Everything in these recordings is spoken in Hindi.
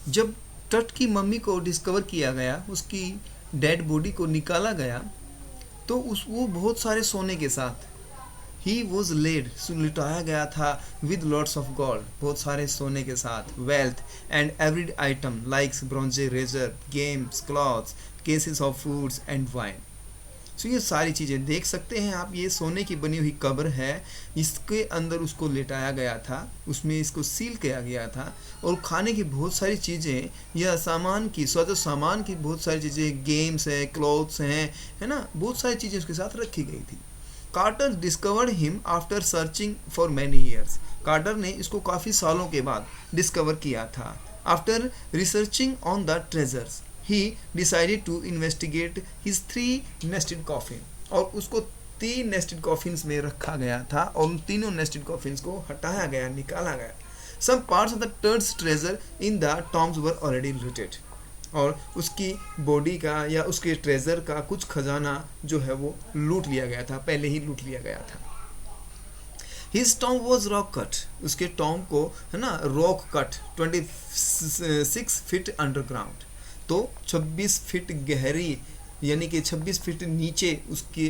जब टट की मम्मी को डिस्कवर किया गया, उसकी डेड बॉडी को निकाला गया, तो उस वो बहुत सारे सोने के साथ ही वॉज लेड, लिटाया गया था विद लॉट्स ऑफ गोल्ड, बहुत सारे सोने के साथ, wealth and every item likes bronze razor, games, clothes, cases of foods and wine. So ये सारी चीज़ें देख सकते हैं आप, ये सोने की बनी हुई कब्र है, इसके अंदर उसको लेटाया गया था, उसमें इसको सील किया गया था, और खाने की बहुत सारी चीज़ें या सामान की जो सामान की बहुत सारी चीज़ें, गेम्स हैं, क्लॉथ्स हैं, है ना, बहुत सारी चीज़ें उसके साथ रखी गई थी। Carter discovered him after searching for many years, Carter ने इसको काफ़ी सालों के बाद डिस्कवर किया था। After researching on the treasures he decided to investigate his 3 nested coffin, और उसको 3 नेस्टेड कॉफिन्स में रखा गया था, और उन तीनों नेस्टेड कॉफिन्स को हटाया गया, निकाला गया। सम पार्ट्स ऑफ द टर्ड्स treasure in the tombs were already looted, और उसकी बॉडी का या उसके ट्रेजर का कुछ खजाना जो है वो लूट लिया गया था, पहले ही लूट लिया गया था। His tomb was rock cut, उसके टॉम्ब को है ना रॉक कट 26 फीट अंडरग्राउंड, तो 26 फीट गहरी, यानी कि 26 फीट नीचे उसके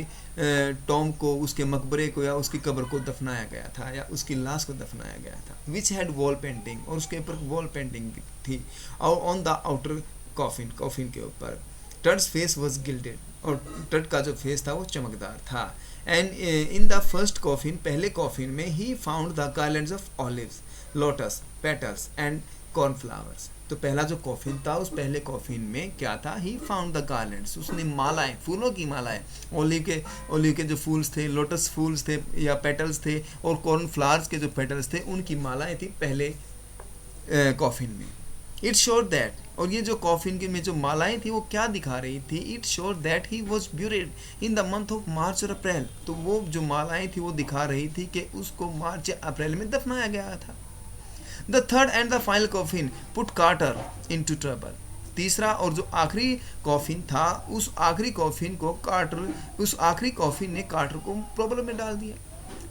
टॉम्ब को, उसके मकबरे को या उसकी कब्र को दफनाया गया था, या उसकी लाश को दफनाया गया था। विच हैड वॉल पेंटिंग, और उसके ऊपर वॉल पेंटिंग थी, और on the outer coffin, coffin के ऊपर टर्ड्स फेस वॉज गिल्डेड, और टर्ड का जो फेस था वो चमकदार था। And in the first coffin, पहले कॉफिन में ही found the garlands of olives, lotus petals and cornflowers. तो पहला जो कॉफिन था, उस पहले कॉफिन में क्या था, ही फाउंड द गार्लैंड्स, उसने मालाएं, फूलों की मालाएं, ओलिव के जो फूल्स थे, लोटस फूल्स थे या पेटल्स थे, और कॉर्नफ्लावर्स के जो पेटल्स थे, उनकी मालाएं थी पहले कॉफिन में। इट शोर दैट, और ये जो कॉफिन की में जो मालाएं थी वो क्या दिखा रही थी, इट शोर that he was buried in the month of March और अप्रैल, तो वो जो मालाएं थी वो दिखा रही थी कि उसको मार्च या अप्रैल में दफनाया गया था। The third and the final coffin put Carter into trouble, तीसरा और जो आखिरी कॉफिन था, उस आखिरी कॉफिन ने कार्टर को प्रॉब्लम में डाल दिया।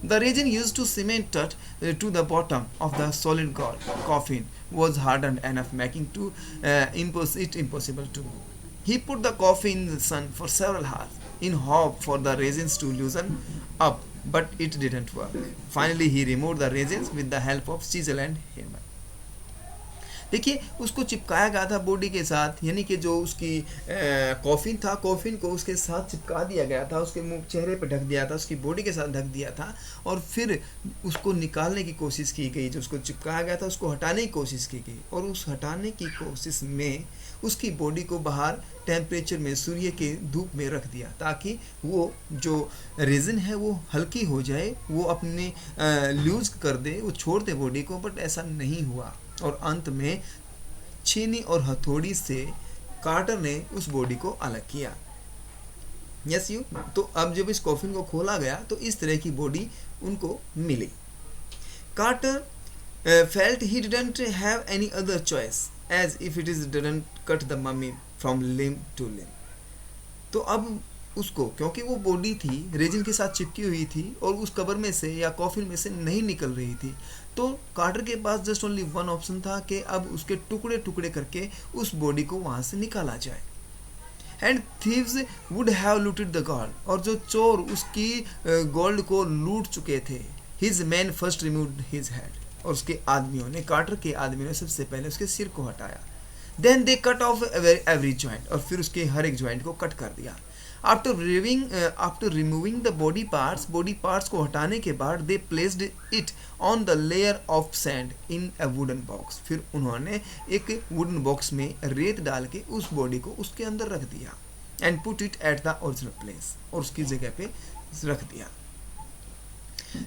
The resin used to cement Tut to the bottom of the solid gold coffin was hardened enough, making it impossible to move. He put the coffin in the sun for several hours in hope for the resins to loosen up, but it didn't work. Finally, he removed the resins with the help of chisel and hammer. देखिए, उसको चिपकाया गया था बॉडी के साथ, यानी कि जो उसकी कॉफिन था, कॉफिन को उसके साथ चिपका दिया गया था, उसके मुंह चेहरे पर ढक दिया था, उसकी बॉडी के साथ ढक दिया था, और फिर उसको निकालने की कोशिश की गई, जो उसको चिपकाया गया था उसको हटाने की कोशिश की गई, और उस हटाने की कोशिश में उसकी बॉडी को बाहर टेम्परेचर में, सूर्य के धूप में रख दिया, ताकि वो जो रेजिन है वो हल्की हो जाए, वो अपने लूज कर दे, वो छोड़ दे बॉडी को, बट ऐसा नहीं हुआ, और अंत में छीनी और हथौड़ी से कार्टर ने उस बॉडी को अलग किया। Yes you. तो अब जब इस कॉफिन को खोला गया तो इस तरह की बॉडी उनको मिली। Carter felt he didn't have any other choice as if it is didn't cut the mummy from limb to limb. तो अब उसको, क्योंकि वो बॉडी थी रेजिन के साथ चिपकी हुई थी और उस कब्र में से या कॉफिन में से नहीं निकल रही थी, तो कार्टर के पास जस्ट ओनली वन ऑप्शन था कि अब उसके टुकड़े टुकड़े करके उस बॉडी को वहां से निकाला जाए। And thieves would have looted the gold, और जो चोर उसकी गोल्ड को लूट चुके थे, his man first removed his head, और उसके आदमियों ने, कार्टर के आदमियों ने सबसे पहले उसके सिर को हटाया। Then they cut off every joint, और फिर उसके हर एक जॉइंट को कट कर दिया। After removing the body parts को हटाने के बाद they placed it on the layer of sand in a wooden box, फिर उन्होंने एक वुडन बॉक्स में रेत डाल के उस बॉडी को उसके अंदर रख दिया। And put it at the original place, और उसकी जगह पे रख दिया।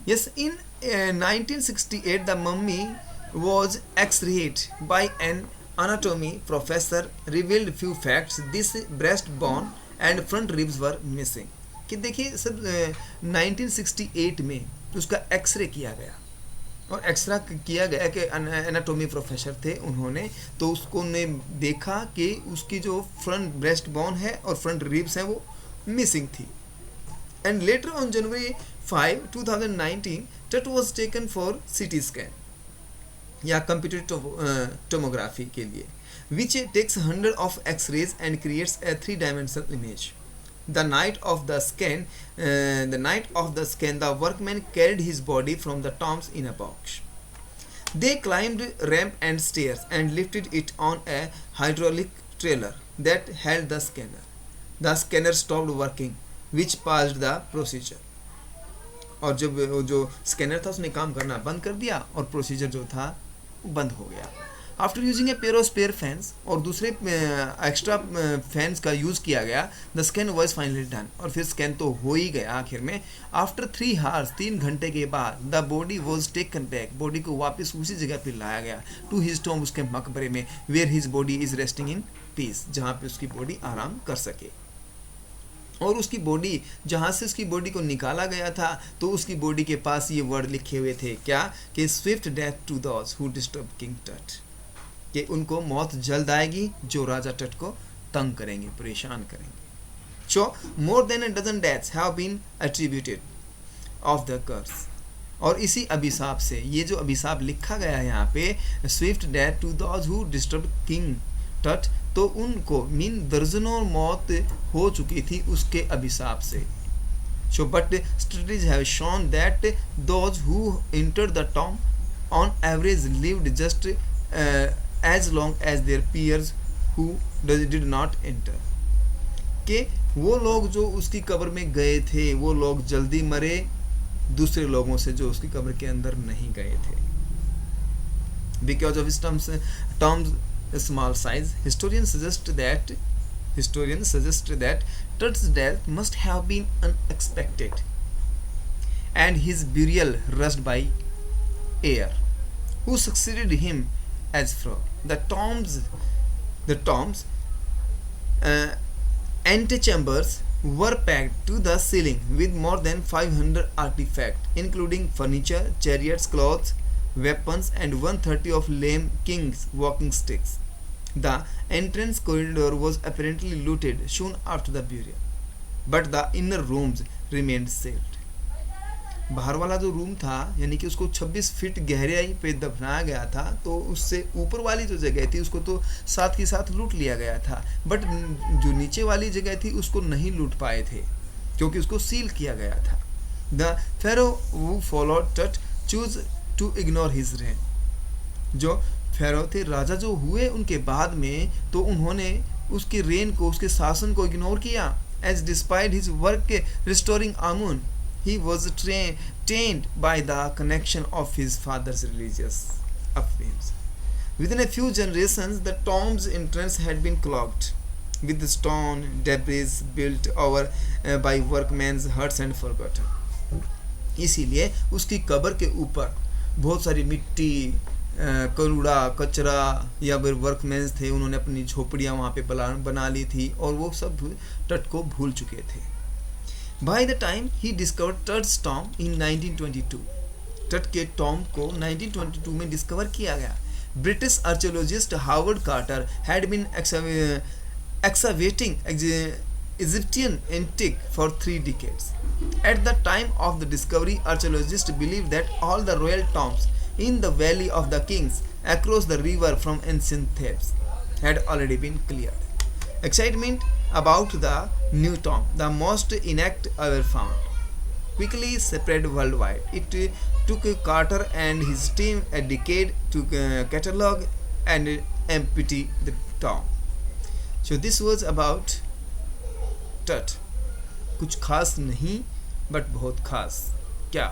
Yes, in 1968 the mummy was x-rayed by an anatomy professor, revealed few facts. This breastbone and front ribs were missing. कि देखिए सर 1968 में उसका एक्सरे किया गया, और एक्सरा किया गया कि एनाटॉमी प्रोफेसर थे उन्होंने, तो उसको ने देखा कि उसकी जो फ्रंट ब्रेस्ट बोन है और फ्रंट रिब्स हैं वो मिसिंग थी। And later on January 5, 2019 Tut was taken for CT scan. या कंप्यूटर टोमोग्राफी के लिए, which takes hundred of X-rays and creates a three-dimensional image. The night of the scan, the workmen carried his body from the tombs in a box. They climbed ramp and stairs and lifted it on a hydraulic trailer that held the scanner. The scanner stopped working, which paused the procedure. और जब जो स्कैनर था उसने काम करना बंद कर दिया और प्रोसीजर जो था बंद हो गया. After using a pair of spare fans, और दूसरे एक्स्ट्रा फैंस का यूज़ किया गया, the scan was finally done, और फिर स्कैन तो हो ही गया आखिर में. आफ्टर 3 आवर्स, 3 घंटे के बाद, the body was taken back, body को वापस उसी जगह पर लाया गया, टू हिज टॉम्ब, उसके मकबरे में, where his body is resting in peace, जहाँ पे उसकी बॉडी आराम कर सके. और उसकी बॉडी, जहाँ से उसकी बॉडी को निकाला गया था, तो उसकी बॉडी के पास ये वर्ड लिखे हुए थे, क्या, कि swift death to those who disturb king Tut, कि उनको मौत जल्द आएगी जो राजा टट को तंग करेंगे, परेशान करेंगे. So more than a dozen deaths have been attributed of the curse. और इसी अभिशाप से, ये जो अभिशाप लिखा गया है यहाँ पे, swift death to those who disturb king Tut, तो उनको मीन दर्जनों मौत हो चुकी थी उसके अभिशाप से. So but studies have shown that those who entered the tomb on average lived just as long as their peers who did not enter, कि वो लोग जो उसकी कब्र में गए थे वो लोग जल्दी मरे दूसरे लोगों से जो उसकी कब्र के अंदर नहीं गए थे. Because of Tom's small size, historians suggest that Tut's death must have been unexpected and his burial rushed by heir who succeeded him as pharaoh. The tomb's antechambers were packed to the ceiling with more than 500 artifacts, including furniture, chariots, clothes, weapons, and 130 of lame king's walking sticks. The entrance corridor was apparently looted soon after the burial, but the inner rooms remained sealed. बाहर वाला जो रूम था, यानी कि उसको 26 फीट गहराई पे दफनाया गया था, तो उससे ऊपर वाली जो जगह थी उसको तो साथ के साथ लूट लिया गया था, बट जो नीचे वाली जगह थी उसको नहीं लूट पाए थे क्योंकि उसको सील किया गया था. The pharaoh who followed Tut chose to ignore his reign. जो फेरो थे, राजा जो हुए उनके बाद में, तो उन्होंने उसके रेन को, उसके शासन को इग्नोर किया. As despite his work restoring Amun, he was trained by the connection of his father's religious upbrings. Within a few generations the tomb's entrance had been clogged with stone debris built over by workmen's huts and forgotten. इसीलिए उसकी कब्र के ऊपर बहुत सारी मिट्टी, कूड़ा कचरा, या फिर वर्कमैन्स थे, उन्होंने अपनी झोपड़ियाँ वहाँ पे बना ली थी और वो सब टट को भूल चुके थे. By the time he discovered Tut's tomb in 1922, Tut के टॉम्ब को 1922 में डिस्कवर किया गया. British archaeologist Howard Carter had been excavating Egyptian antique for 3 decades. At the time of the discovery, archaeologists believed that all the royal tombs in the Valley of the Kings across the river from ancient Thebes had already been cleared. Excitement about the new tomb, the most intact ever found, quickly spread worldwide. It took Carter and his team a decade to catalog and empty the tomb. So this was about Tut. कुछ खास नहीं बट बहुत खास. क्या,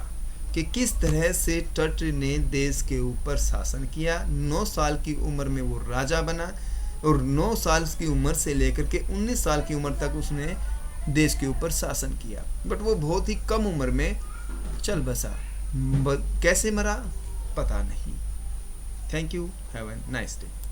कि किस तरह से टट ने देश के ऊपर शासन किया. 9 साल की उम्र में वो राजा बना और 9 साल की उम्र से लेकर के 19 साल की उम्र तक उसने देश के ऊपर शासन किया, बट वो बहुत ही कम उम्र में चल बसा. कैसे मरा पता नहीं. Thank you, have a nice day.